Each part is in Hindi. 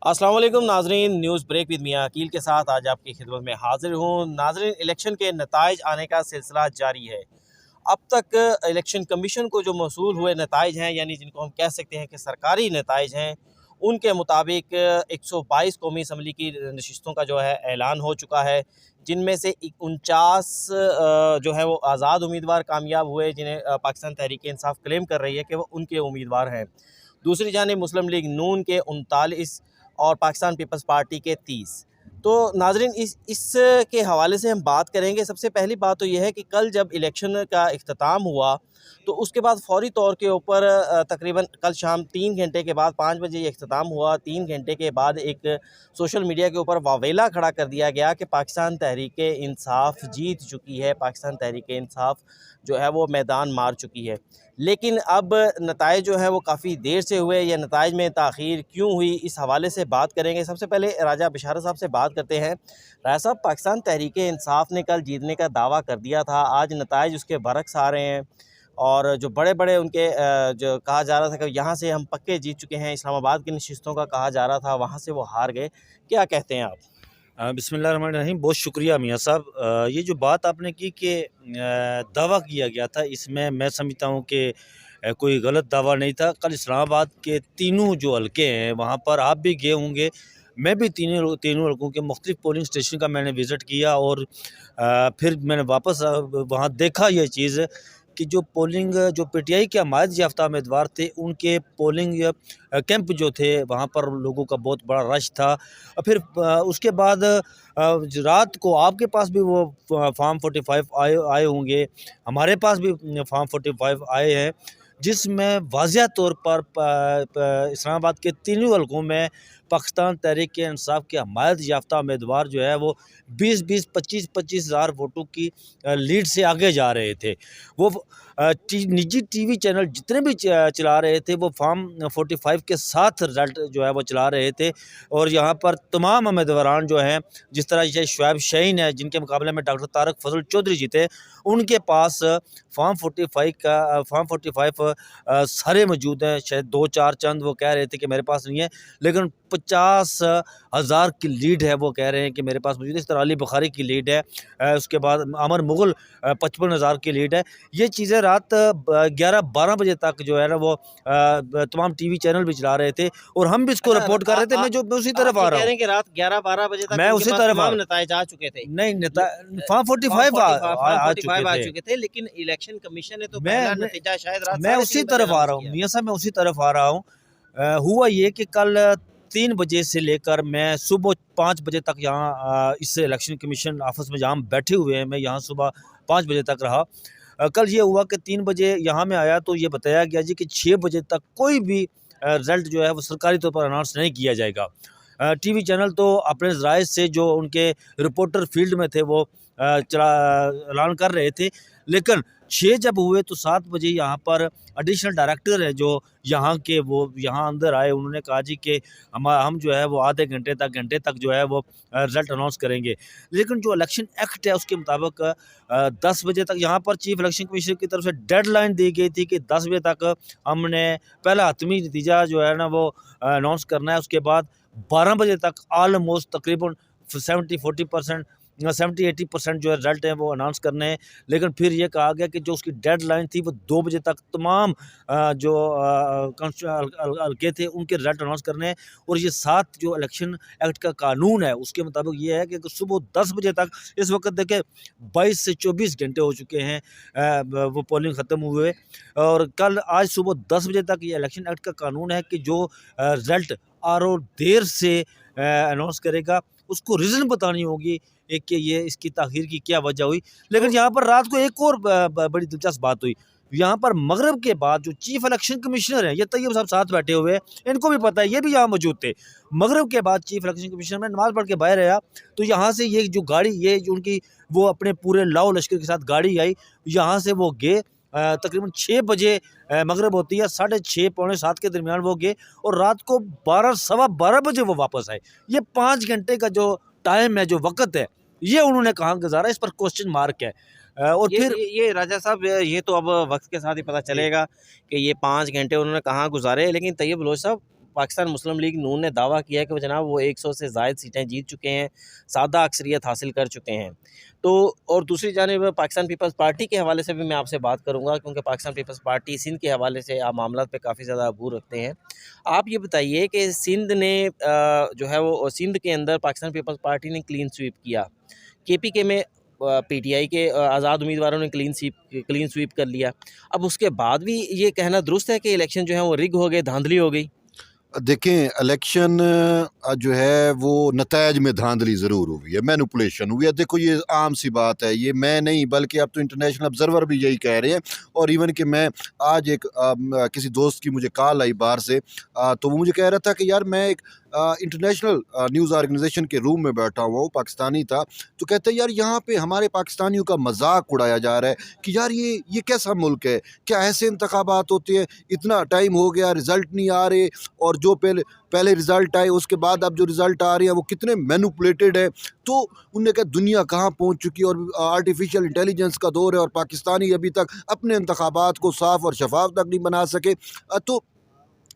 अस्सलाम वालेकुम नाजरीन, न्यूज़ ब्रेक विद मियां अकील के साथ आज आपकी खिदमत में हाजिर हूँ। नाजरीन, इलेक्शन के नताइज आने का सिलसिला जारी है। अब तक इलेक्शन कमीशन को जो मौसूल हुए नताइज हैं, यानी जिनको हम कह सकते हैं कि सरकारी नताइज हैं, उनके मुताबिक 122 कौमी असम्बली की नशिस्तों का जो है ऐलान हो चुका है, जिनमें से 49 जो है वो आज़ाद उम्मीदवार कामयाब हुए, जिन्हें पाकिस्तान तहरीक इंसाफ क्लेम कर रही है कि वो उनके उम्मीदवार हैं। दूसरी जानिब मुस्लिम लीग नून के 39 और पाकिस्तान पीपल्स पार्टी के 30। तो नाज़रीन, इस के हवाले से हम बात करेंगे। सबसे पहली बात तो ये है कि कल जब इलेक्शन का इख्तिताम हुआ तो उसके बाद फ़ौरी तौर के ऊपर तकरीबन कल शाम 3 घंटे के बाद 5 बजे ये इख्तिताम हुआ। 3 घंटे के बाद एक सोशल मीडिया के ऊपर वावेला खड़ा कर दिया गया कि पाकिस्तान तहरीक इंसाफ जीत चुकी है, पाकिस्तान तहरीक इंसाफ जो है वो मैदान मार चुकी है। लेकिन अब नताइज जो है वो काफ़ी देर से हुए, या नताइज में ताख़ीर क्यों हुई, इस हवाले से बात करेंगे। सबसे पहले राजा बिशारत साहब से बात करते हैं। राजा साहब, पाकिस्तान तहरीक इंसाफ ने कल जीतने का दावा कर दिया था, आज नताइज उसके बरक्स आ रहे हैं और जो बड़े-बड़े उनके जो कहा जा रहा था कि यहाँ से हम पक्के जीत चुके हैं, इस्लामाबाद की नशिस्तों का कहा जा रहा था, वहाँ से वो हार गए। क्या कहते हैं आप? बिस्मिल्लाहिर्रहमानिर्रहीम। बहुत शुक्रिया मियाँ साहब। ये जो बात आपने की कि दावा किया गया था, इसमें मैं समझता हूँ कि कोई गलत दावा नहीं था। कल इस्लामाबाद के तीनों जो हलके हैं वहाँ पर आप भी गए होंगे, मैं भी तीनों तीनों हलकों के मुख्तलिफ पोलिंग स्टेशन का मैंने विज़िट किया और फिर मैंने वापस वहाँ देखा ये चीज़ कि जो पोलिंग जो पीटीआई के हमायत याफ्ता उम्मीदवार थे, उनके पोलिंग कैंप जो थे वहाँ पर लोगों का बहुत बड़ा रश था। और फिर उसके बाद रात को आपके पास भी वो फार्म 45 आए होंगे, हमारे पास भी फार्म 45 आए हैं, जिसमें वाज़िया तौर पर इस्लामाबाद के तीनों हलकों में पाकिस्तान तहरीक इंसाफ के हमायत याफ्ता उम्मीदवार जो है वो 20-20, 25-25 हज़ार वोटों की लीड से आगे जा रहे थे। वो निजी टीवी चैनल जितने भी चला रहे थे वो फार्म 45 के साथ रिजल्ट जो है वो चला रहे थे और यहाँ पर तमाम उम्मीदवारान जो हैं, जिस तरह ये शुएब शाहीन है जिनके मुकाबले में डॉक्टर तारक फजल चौधरी जीते, उनके पास फार्म 45 सारे मौजूद हैं। शायद 2-4 चंद वो कह रहे थे कि मेरे पास नहीं है, लेकिन 50,000 की लीड है, वो कह रहे हैं कि मेरे पास मौजूद है। इस तरह अली बुखारी की लीड है, उसके बाद अमर मुगल 55,000 की लीड है। ये चीज़ें रात 11-12 बजे तक जो है ना वो तमाम टीवी चैनल भी चला रहे थे और हम भी इसको अच्छा, रिपोर्ट कर रहे थे। मैं उसी तरफ आ ये रहा कह रहे हूँ। हैं कि रात 11-12 बजे तक मैं उनके उसी पास तरफ तमाम नताइज आ चुके थे। नहीं, नेता फार्म फार्म 45 फार्म आ 45 चुके आ थे। चुके थे, लेकिन इलेक्शन कमीशन ने तो मैं पहला मैं नतीजा शायद रात मैं साढ़े उसी 3 बजे तरफ आ अनाउंस रहा हूँ किया। मियाँ साहब, मैं उसी तरफ आ रहा हूँ। हुआ ये कि कल 3 बजे से लेकर मैं सुबह 5 बजे तक यहाँ इस इलेक्शन कमीशन ऑफिस में जहाँ हम बैठे हुए हैं, मैं यहाँ सुबह 5 बजे तक रहा। कल ये हुआ कि 3 बजे यहाँ मैं आया तो ये बताया गया जी कि 6 बजे तक कोई भी रिज़ल्ट जो है वो सरकारी तौर पर अनाउंस नहीं किया जाएगा। टीवी चैनल तो अपने ज़राए से जो उनके रिपोर्टर फील्ड में थे वो ऐलान कर रहे थे, लेकिन 6 जब हुए तो 7 बजे यहाँ पर एडिशनल डायरेक्टर है जो यहाँ के, वो यहाँ अंदर आए। उन्होंने कहा जी कि हम जो है वो आधे घंटे तक जो है वो रिज़ल्ट अनाउंस करेंगे। लेकिन जो इलेक्शन एक्ट है उसके मुताबिक 10 बजे तक यहाँ पर चीफ इलेक्शन कमीशनर की तरफ से डेडलाइन दी गई थी कि 10 बजे तक हमने पहला हतमी नतीजा जो है ना वो अनाउंस करना है। उसके बाद 12 बजे तक ऑलमोस्ट तकरीबन 70-40% 70-80% जो है रिजल्ट है वो अनाउंस करने हैं। लेकिन फिर ये कहा गया कि जो उसकी डेडलाइन थी वो 2 बजे तक तमाम जो हल्के थे उनके रिजल्ट अनाउंस करने हैं। और ये 7 जो इलेक्शन एक्ट का कानून है उसके मुताबिक ये है कि सुबह 10 बजे तक, इस वक्त देखें 22 से 24 घंटे हो चुके हैं वो पोलिंग ख़त्म हुए, और कल आज सुबह 10 बजे तक ये इलेक्शन एक्ट का कानून है कि जो रिजल्ट आर देर से अनाउंस करेगा उसको रीज़न बतानी होगी कि ये इसकी ताख़ीर की क्या वजह हुई। लेकिन यहाँ पर रात को एक और बड़ी दिलचस्प बात हुई। यहाँ पर मगरिब के बाद जो चीफ इलेक्शन कमिश्नर हैं, ये तैयब साहब साथ बैठे हुए हैं, इनको भी पता है, ये भी यहाँ मौजूद थे। मगरिब के बाद चीफ इलेक्शन कमिश्नर में नमाज़ पढ़ के बाहर आया तो यहाँ से ये जो गाड़ी, ये जो उनकी वो अपने पूरे लाओ लश्कर के साथ गाड़ी आई, यहाँ से वो गए। तकरीबन 6 बजे मगरिब होती है, 6:30 पौने 7 के दरमियान वो गए और रात को 12 सवा 12 बजे वो वापस आए। ये 5 घंटे का जो टाइम है, जो वक़्त है, ये उन्होंने कहाँ गुज़ारा, इस पर क्वेश्चन मार्क है। और फिर ये राजा साहब, ये तो अब वक्त के साथ ही पता जी। चलेगा कि ये 5 घंटे उन्होंने कहाँ गुजारे। लेकिन तैयब बलोच साहब, पाकिस्तान मुस्लिम लीग नून ने दावा किया है कि वो जनाब वो 100 से ज़ायद सीटें जीत चुके हैं, सादा अक्सरियत हासिल कर चुके हैं। तो और दूसरी जानिब पाकिस्तान पीपल्स पार्टी के हवाले से भी मैं आपसे बात करूँगा, क्योंकि पाकिस्तान पीपल्स पार्टी सिंध के हवाले से आप मामलात पे काफ़ी ज़्यादा अबूर रखते हैं। आप ये बताइए कि सिंध ने जो है वो सिंध के अंदर पाकिस्तान पीपल्स पार्टी ने क्लीन स्वीप किया, केपीके में पीटीआई के आज़ाद उम्मीदवारों ने क्लीन स्वीप कर लिया। अब उसके बाद भी ये कहना दुरुस्त है कि इलेक्शन जो है वो रिग हो गए, धांधली हो गई? देखें, इलेक्शन जो है वो नतायज में धांधली ज़रूर हुई है, मैनिपुलेशन हुई है। देखो, ये आम सी बात है, ये मैं नहीं बल्कि अब तो इंटरनेशनल ऑब्जर्वर भी यही कह रहे हैं। और इवन कि मैं आज एक किसी दोस्त की मुझे कॉल आई बाहर से, तो वो मुझे कह रहा था कि यार मैं एक इंटरनेशनल न्यूज़ ऑर्गेनाइजेशन के रूम में बैठा हुआ हूँ, पाकिस्तानी था, तो कहते हैं यार यहाँ पे हमारे पाकिस्तानियों का मजाक उड़ाया जा रहा है कि यार ये कैसा मुल्क है, क्या ऐसे इंतखाबात होते हैं, इतना टाइम हो गया, रिज़ल्ट नहीं आ रहे, और जो पहले रिज़ल्ट आए उसके बाद अब जो रिज़ल्ट आ रहे हैं वो कितने मैनिपुलेटेड है। तो उन्होंने कहा दुनिया कहाँ पहुँच चुकी है, और आर्टिफिशियल इंटेलिजेंस का दौर है, और पाकिस्तानी अभी तक अपने इंतखाबात को साफ़ और शफाफ तक नहीं बना सके। तो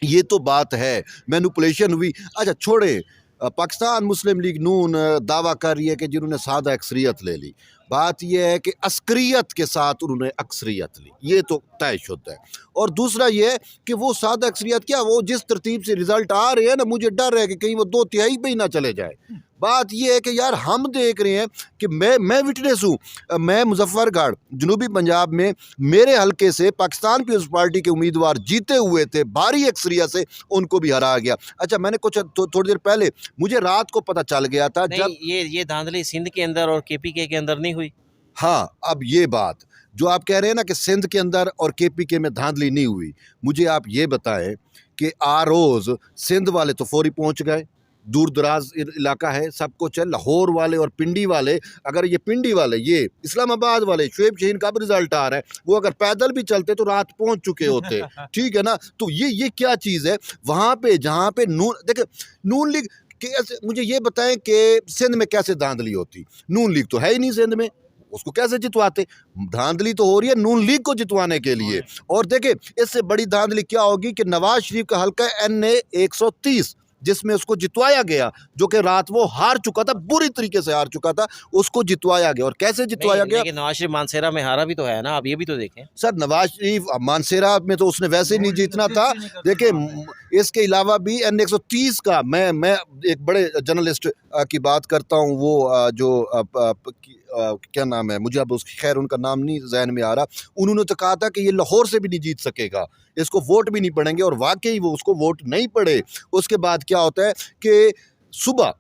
ये तो बात है, मैनिपुलेशन हुई। अच्छा छोड़े, पाकिस्तान मुस्लिम लीग नून दावा कर रही है कि जिन्होंने सादा अक्सरियत ले ली। बात यह है कि अस्करियत के साथ उन्होंने अक्सरियत ली, ये तो तयशुदा है। और दूसरा ये है कि वो सादा अक्सरियत क्या, वो जिस तरतीब से रिज़ल्ट आ रहे हैं ना, मुझे डर है कि कहीं वो 2/3 पे ही ना चले जाए। बात ये है कि यार हम देख रहे हैं कि मैं विटनेस हूँ, मैं मुजफ्फरगढ़ जनूबी पंजाब में मेरे हलके से पाकिस्तान पीपल्स पार्टी के उम्मीदवार जीते हुए थे, भारी अक्सरियत से उनको भी हरा गया। अच्छा, मैंने कुछ थोड़ी देर पहले मुझे रात को पता चल गया था नहीं, जब ये धांधली सिंध के अंदर और केपीके के अंदर नहीं हुई? हाँ, अब ये बात जो आप कह रहे हैं ना कि सिंध के अंदर और केपीके में धांधली नहीं हुई, मुझे आप ये बताएं कि रोज़ सिंध वाले तो फौरी पहुंच गए, दूर दराज इलाका है, सब कुछ है। लाहौर वाले और पिंडी वाले, अगर ये पिंडी वाले, ये इस्लामाबाद वाले, शुएब शहीन का भी रिजल्ट आ रहा है, वो अगर पैदल भी चलते तो रात पहुंच चुके होते। ठीक है ना? तो ये क्या चीज़ है वहाँ पे जहाँ पे देखिए नून लीग मुझे ये बताएं कि सिंध में कैसे धांधली होती? नून लीग तो है ही नहीं सिंध में, उसको कैसे जितवाते? धांधली तो हो रही है नून लीग को जितवाने के लिए। और देखिए इससे बड़ी धांधली क्या होगी कि नवाज शरीफ का हल्का NA 130 जिसमें उसको जितवाया गया, जो कि रात वो हार चुका था, बुरी तरीके से हार चुका था, उसको जितवाया गया। और कैसे जितवाया गया? लेकिन नवाज शरीफ मानसेरा में हारा भी तो है ना, अब ये भी तो देखें। सर, नवाज शरीफ मानसेरा में तो उसने वैसे नहीं जीतना था। देखिए इसके अलावा भी NA 130 का मैं एक बड़े जर्नलिस्ट की बात करता हूँ, वो जो क्या नाम है, मुझे अब उसकी खैर उनका नाम नहीं जहन में आ रहा, उन्होंने तो कहा था कि ये लाहौर से भी नहीं जीत सकेगा, इसको वोट भी नहीं पड़ेंगे, और वाकई वो उसको वोट नहीं पड़े। उसके बाद क्या होता है कि सुबह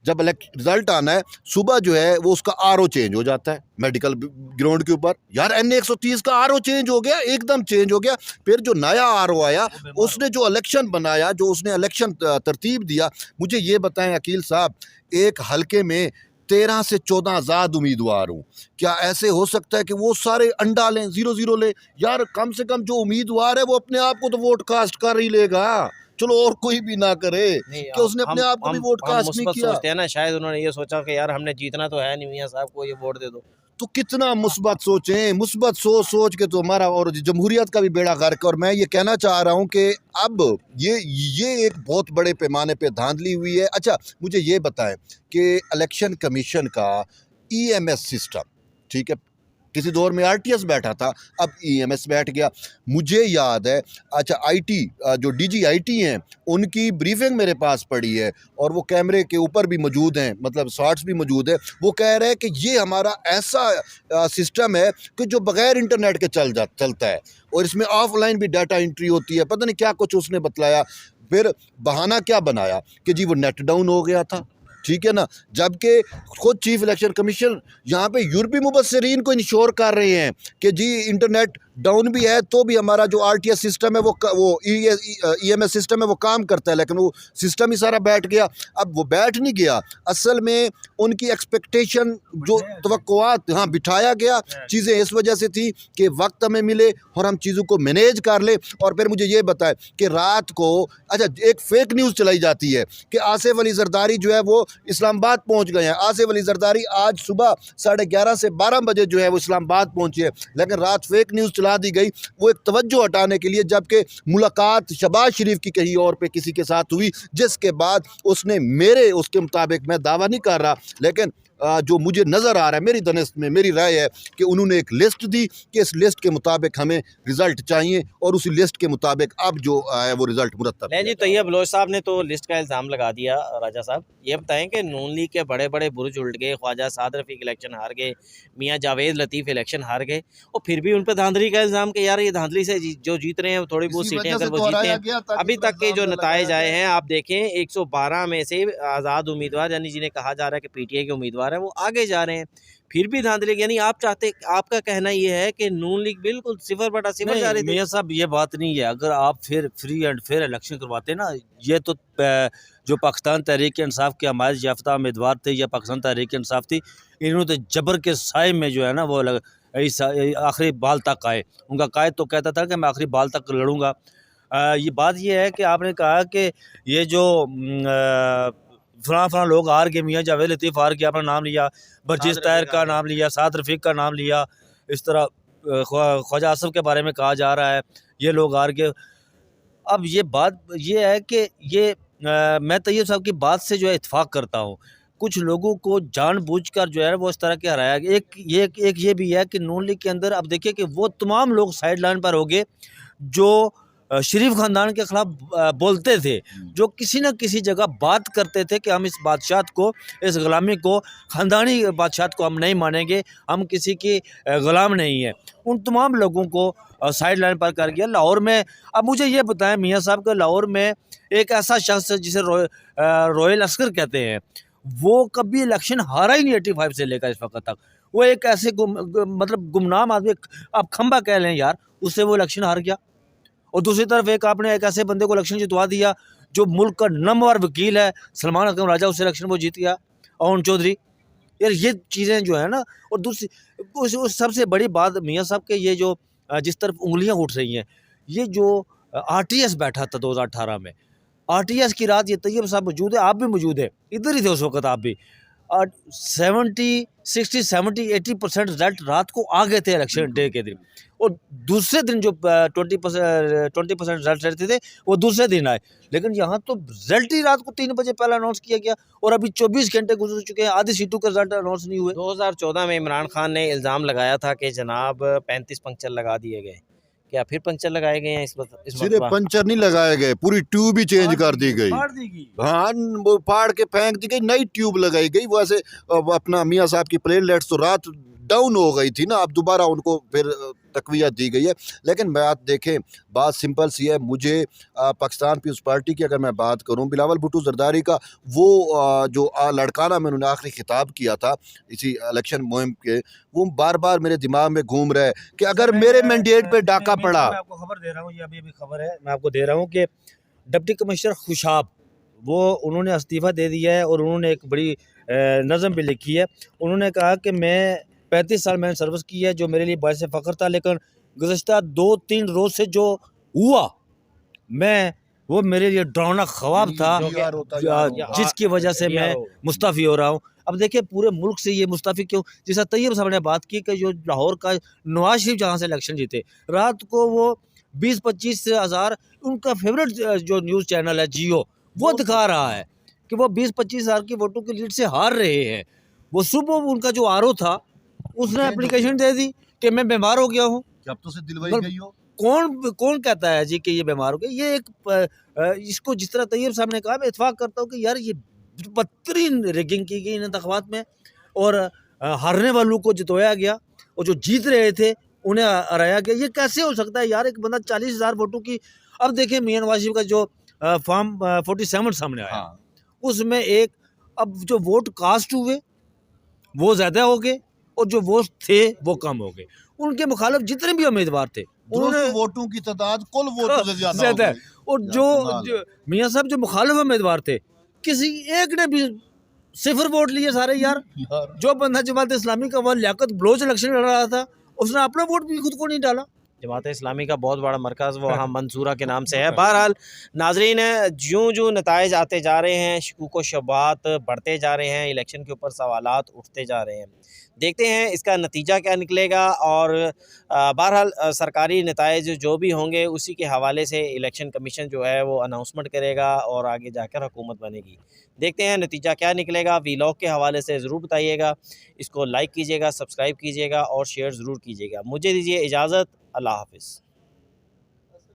जब रिजल्ट आना है, सुबह जो है वो उसका RO चेंज हो जाता है मेडिकल ग्राउंड के ऊपर। यार NA 130 का RO चेंज हो गया, एकदम चेंज हो गया। फिर जो नया RO आया, उसने जो इलेक्शन बनाया, जो उसने इलेक्शन तरतीब दिया, मुझे ये बताएं अकील साहब, एक हलके में 13 से 14 आज़ाद उम्मीदवार हूँ, क्या ऐसे हो सकता है कि वो सारे अंडा लें, 0-0 लें? यार कम से कम जो उम्मीदवार है वो अपने आप को तो वोट कास्ट कर ही लेगा, चलो और कोई भी ना करे, कि उसने अपने आप को भी वोट कास्ट नहीं किया। सोचते हैं ना, शायद उन्होंने ये सोचा कि यार हमने जीतना तो है नहीं, मियां साहब को ये वोट दे दो। तो कितना मुस्बत सोचें, मुस्बत सोच के तो हमारा और जमहूरियत का भी बेड़ा गर्क। और मैं ये कहना चाह रहा हूँ कि अब ये एक बहुत बड़े पैमाने पे धांधली हुई है। अच्छा मुझे ये बताएं कि इलेक्शन कमीशन का EMS सिस्टम, ठीक है, किसी दौर में RTS बैठा था, अब EMS बैठ गया। मुझे याद है, अच्छा IT जो DG IT हैं उनकी ब्रीफिंग मेरे पास पड़ी है, और वो कैमरे के ऊपर भी मौजूद हैं, मतलब शॉट्स भी मौजूद है। वो कह रहे हैं कि ये हमारा ऐसा सिस्टम है कि जो बग़ैर इंटरनेट के चलता है, और इसमें ऑफलाइन भी डाटा एंट्री होती है, पता नहीं क्या कुछ उसने बतलाया। फिर बहाना क्या बनाया कि जी वो नेट डाउन हो गया था, ठीक है ना, जबकि खुद चीफ इलेक्शन कमीशन यहाँ पे यूरोपीय मुबस्सिरीन को इंश्योर कर रहे हैं कि जी इंटरनेट डाउन भी है तो भी हमारा जो RTS सिस्टम है वो EMS सिस्टम है वो काम करता है, लेकिन वो सिस्टम ही सारा बैठ गया। अब वो बैठ नहीं गया, असल में उनकी एक्सपेक्टेशन जो तवक्कुआत बिठाया गया, चीज़ें इस वजह से थी कि वक्त हमें मिले और हम चीज़ों को मैनेज कर ले। और फिर मुझे ये बताए कि रात को अच्छा एक फेक न्यूज़ चलाई जाती है कि आसिफ अली जरदारी जो है वो इस्लामाबाद पहुँच गए हैं। आसिफ अली जरदारी आज सुबह 11:30 से 12 बजे जो है वो इस्लामाबाद पहुँचे हैं, लेकिन रात फेक न्यूज़ फैला दी गई वो एक तवज्जो हटाने के लिए, जबकि मुलाकात शहबाज शरीफ की कहीं और पे किसी के साथ हुई, जिसके बाद उसने मेरे उसके मुताबिक, मैं दावा नहीं कर रहा, लेकिन जो मुझे नज़र आ रहा है, मेरी दनिस्त में मेरी राय है कि उन्होंने एक लिस्ट दी कि इस लिस्ट के मुताबिक हमें रिज़ल्ट चाहिए और उसी लिस्ट के मुताबिक अब जो है वो रिज़ल्ट मुरतब नहीं जी, तैयब बलोच साहब ने तो लिस्ट का इल्ज़ाम लगा दिया। राजा साहब ये बताएं कि नून लीग के बड़े बड़े बुर्ज उलट गए, ख्वाजा साद रफ़ीक इलेक्शन हार गए, मियाँ जावेद लतीफ़ इलेक्शन हार गए, और फिर भी उन पर धांधली का इल्ज़ाम कि यार ये धांधली से जो जीत रहे हैं थोड़ी बहुत सीटें अगर वो जीते हैं। अभी तक के जो नताइज आए हैं आप देखें, 112 में से आज़ाद उम्मीदवार यानी जिन्हें कहा जा रहा है कि पीटीआई के उम्मीदवार हैं वो आगे जा रहे हैं, फिर भी धांधली। यानी आप चाहते, आपका कहना ये है कि नून लीग बिल्कुल 0/0 जा रही थी। मियाँ साहब ये बात नहीं है, अगर आप फिर फ्री एंड फेयर इलेक्शन करवाते ना, ये तो जो पाकिस्तान तहरीक इंसाफ के हमारे याफ्ता उम्मीदवार थे या पाकिस्तान तहरीक इंसाफ थी, इन्होंने तो जबर के साए में जो है ना वो इस आखिरी बाल तक आए। उनका कायद तो कहता था कि मैं आखिरी बाल तक लड़ूंगा। ये बात ये है कि आपने कहा कि ये जो फलां लोग हार गए, मियाँ जावेद लतीफ़ हार गया, अपना नाम लिया, बर्जिस ताहिर का नाम लिया, साद रफ़ीक का नाम लिया, इस तरह ख्वाजा आसिफ के बारे में कहा जा रहा है, ये लोग हार गए। अब ये बात ये है कि ये मैं तैयब साहब की बात से जो है इत्फाक करता हूँ। कुछ लोगों को जानबूझकर जो है वो इस तरह के हराया गया। एक ये भी है कि नून लीग के अंदर अब देखिए कि वो तमाम लोग साइड लाइन पर हो गए जो शरीफ ख़ानदान के ख़िलाफ़ बोलते थे, जो किसी न किसी जगह बात करते थे कि हम इस बादशाहत को, इस ग़ुलामी को, ख़ानदानी बादशाहत को हम नहीं मानेंगे, हम किसी की ग़ुलाम नहीं है। उन तमाम लोगों को साइड लाइन पर कर गया। लाहौर में अब मुझे ये बताएं मियाँ साहब कि लाहौर में एक ऐसा शख्स है जिसे रॉयल अस्कर कहते हैं, वो कभी इलेक्शन हारा ही नहीं 85 से लेकर इस वक्त तक। वो एक ऐसे मतलब गुमनाम आदमी, आप खंबा कह लें यार, उससे वो इलेक्शन हार गया। और दूसरी तरफ एक आपने एक ऐसे बंदे को इलेक्शन जितवा दिया जो मुल्क का नंबर वकील है, सलमान अकरम राजा, उस इलेक्शन वो जीत गया, अरुण चौधरी। यार ये चीज़ें जो है ना, और दूसरी उस सबसे बड़ी बात मियाँ साहब के ये जो जिस तरफ उंगलियां उठ रही हैं, ये जो आरटीएस बैठा था 2018 में, आरटीएस की रात ये तैयब साहब मौजूद है, आप भी मौजूद है, इधर ही थे उस वक्त आप भी। 70-60-70-80% रिजल्ट रात को आ गए थे इलेक्शन डे के दिन, और दूसरे दिन जो 20% रिजल्ट रहते थे वो दूसरे दिन आए। लेकिन यहाँ तो रिजल्ट ही रात को 3 बजे पहले अनाउंस किया गया और अभी 24 घंटे गुजर चुके हैं, आधी सीटों के रिजल्ट अनाउंस नहीं हुए। 2014 में इमरान खान ने इल्ज़ाम लगाया था कि जनाब 35 पंक्चर लगा दिए गए, क्या फिर पंक्चर लगाए गए हैं इस सिर्फ पंचर नहीं लगाए गए, पूरी ट्यूब ही चेंज कर दी गई। हाँ, वो फाड़ के फेंक दी गई, नई ट्यूब लगाई गई। वैसे अपना मियाँ साहब की प्लेटलेट्स तो रात डाउन हो गई थी ना, अब दोबारा उनको फिर तकवीत दी गई है। लेकिन बात देखें, बात सिंपल सी है। मुझे पाकिस्तान पीपल्स पार्टी की अगर मैं बात करूं, बिलावल भुट्टो जरदारी का वो जो लड़काना में उन्होंने आखिरी खिताब किया था इसी इलेक्शन मुहिम के, वो बार बार मेरे दिमाग में घूम रहा है कि अगर मेरे मैंडेट पे डाका पड़ा। मैं आपको खबर दे रहा हूँ, ये अभी खबर है, मैं आपको दे रहा हूँ कि डिप्टी कमिश्नर खुशाब, वो उन्होंने इस्तीफ़ा दे दिया है और उन्होंने एक बड़ी नज़म भी लिखी है। उन्होंने कहा कि मैं 35 साल मैंने सर्विस की है, जो मेरे लिए बायस फ़ख्र था, लेकिन गुज़श्ता 2-3 रोज़ से जो हुआ, मैं वो मेरे लिए डरावना ख्वाब था, जिसकी वजह से मैं मुस्तफ़ी हो रहा हूँ। अब देखिए पूरे मुल्क से ये मुस्तफ़ी क्यों, जैसा तैयब साहब ने बात की कि जो लाहौर का नवाज शरीफ जहाँ से इलेक्शन जीते, रात को वो 20-25 हज़ार, उनका फेवरेट जो न्यूज़ चैनल है जियो, वो दिखा रहा है कि वो 20-25 हज़ार की वोटों की लीड से हार रहे हैं। वो सुबह उनका जो आरओ था उसने एप्लीकेशन दे दी कि मैं बीमार हो गया हूँ। जब तो से दिलवाई गई हो, कौन कहता है जी कि ये बीमार हो गया? ये एक इसको जिस तरह तैयब साहब ने कहा, मैं इत्फाक करता हूँ कि यार ये बदतरीन रिगिंग की गई इन इंतखाबात में, और हारने वालों को जितवाया गया और जो जीत रहे थे उन्हें हराया गया। ये कैसे हो सकता है यार? एक बंदा 40,000 वोटों की, अब देखिए मियां नवाज शरीफ का जो फॉर्म 47 सामने आया, हाँ। उसमें एक अब जो वोट कास्ट हुए वो ज़्यादा हो गए और जो वोट थे वो कम हो गए। उनके मुखालिफ जितने भी उम्मीदवार थे उन्होंने वोटों की तादाद कुल वोटों से ज़्यादा है, और जो मियाँ साहब जो मुखालिफ उम्मीदवार थे, किसी एक ने भी 0 वोट लिए सारे यार। जो बंदा जमात इस्लामी का वह लियाकत बलोच इलेक्शन लड़ रहा था, उसने अपना वोट भी खुद को नहीं डाला। जमात इस्लामी का बहुत बड़ा मरकज़ वो वहाँ मंसूरा के नाम से है। बहरहाल नाज़रीन, ज्यों नताइज आते जा रहे हैं, शकूक व शुबहात बढ़ते जा रहे हैं, इलेक्शन के ऊपर सवालात उठते जा रहे हैं। देखते हैं इसका नतीजा क्या निकलेगा और बहरहाल सरकारी नताइज जो भी होंगे उसी के हवाले से इलेक्शन कमीशन जो है वो अनाउंसमेंट करेगा और आगे जाकर हुकूमत बनेगी। देखते हैं नतीजा क्या निकलेगा। वीलॉग के हवाले से ज़रूर बताइएगा। इसको लाइक कीजिएगा, सब्सक्राइब कीजिएगा और शेयर ज़रूर कीजिएगा। मुझे दीजिए इजाज़त। अल्लाह हाफ़िज़।